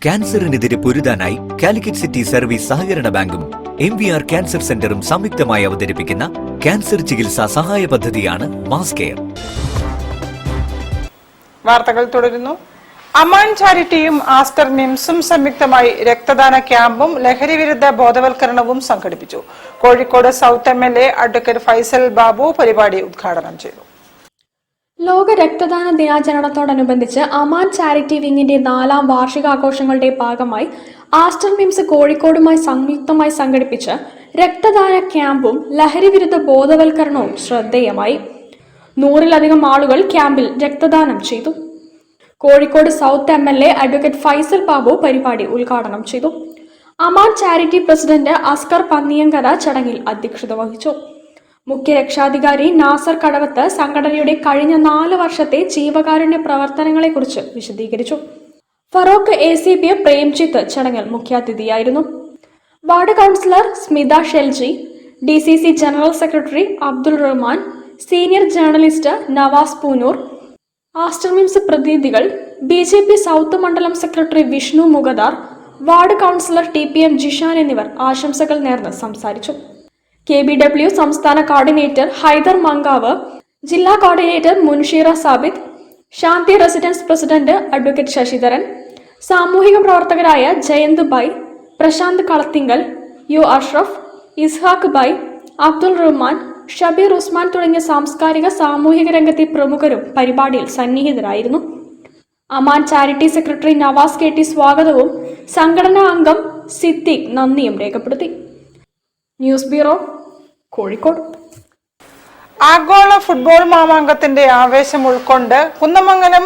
ക്യാൻസറിനെതിരെ പൊരുതാനായി Calicut city service സഹകരണ ബാങ്കും MVR cancer സെന്ററും സംയുക്തമായി അവതരിപ്പിക്കുന്ന ക്യാൻസർ ചികിത്സാ സഹായ പദ്ധതിയാണ് മാസ് കെയർ. വാർത്തകൾ തുടരുന്നു. അമാൻ ചാരിറ്റിയും ആസ്റ്റർ മിംസും സംയുക്തമായി രക്തദാന ക്യാമ്പും ലഹരിവിരുദ്ധ ബോധവൽക്കരണവും സംഘടിപ്പിച്ചു. Kozhikode south MLA advocate Faisal Babu പരിപാടി ഉദ്ഘാടനം ചെയ്തു. ലോക രക്തദാന ദിനാചരണത്തോടനുബന്ധിച്ച് അമാൻ ചാരിറ്റി വിങ്ങിന്റെ 4ാം വാർഷികാഘോഷങ്ങളുടെ ഭാഗമായി ആസ്റ്റർ മിംസ് കോഴിക്കോടുമായി സംയുക്തമായി സംഘടിപ്പിച്ച് രക്തദാന ക്യാമ്പും ലഹരിവിരുദ്ധ ബോധവൽക്കരണവും ശ്രദ്ധേയമായി. 100-ലധികം ആളുകൾ ക്യാമ്പിൽ രക്തദാനം ചെയ്തു. Kozhikode south MLA advocate Faisal Babu പരിപാടി ഉദ്ഘാടനം ചെയ്തു. അമാൻ ചാരിറ്റി പ്രസിഡന്റ് അസ്കർ പന്നിയങ്കര ചടങ്ങിൽ അധ്യക്ഷത വഹിച്ചു. മുഖ്യ രക്ഷാധികാരി നാസർ കടവത്ത് സംഘടനയുടെ കഴിഞ്ഞ 4 വർഷത്തെ ജീവകാരുണ്യ പ്രവർത്തനങ്ങളെക്കുറിച്ച് വിശദീകരിച്ചു. ഫറോക്ക് ACP പ്രേംജിത്ത് ചടങ്ങിൽ മുഖ്യാതിഥിയായിരുന്നു. Ward councillor Smitha Shelji, DCC general secretary Abdul Rahman, senior journalist Navas Poonoor, Aster MIMS പ്രതിനിധികൾ, BJP സൗത്ത് മണ്ഡലം secretary Vishnu Mugadar, ward councillor TPM Jishan എന്നിവർ ആശംസകൾ നേർന്ന് സംസാരിച്ചു. KBW സംസ്ഥാന കോർഡിനേറ്റർ ഹൈദർ മങ്കാവ്, ജില്ലാ coordinator Munsheera Sabith, Shanthi residence president advocate Sasidharan, സാമൂഹിക പ്രവർത്തകരായ ജയന്ത് ബൈ, പ്രശാന്ത് കളത്തിങ്കൽ, യു അഷ്റഫ്, ഇസ്ഹാഖ് ബൈ, അബ്ദുൾ റഹ്മാൻ, ഷബീർ ഉസ്മാൻ തുടങ്ങിയ സാംസ്കാരിക സാമൂഹിക രംഗത്തെ പ്രമുഖരും പരിപാടിയിൽ സന്നിഹിതരായിരുന്നു. Aman charity secretary Navas KT സ്വാഗതവും സംഘടനാ അംഗം സിദ്ദീഖ് നന്ദിയും രേഖപ്പെടുത്തി. News bureau, Kozhikode. ആഗോള ഫുട്ബോൾ മാമാങ്കത്തിന്റെ ആവേശം ഉൾക്കൊണ്ട് കുന്നമംഗലം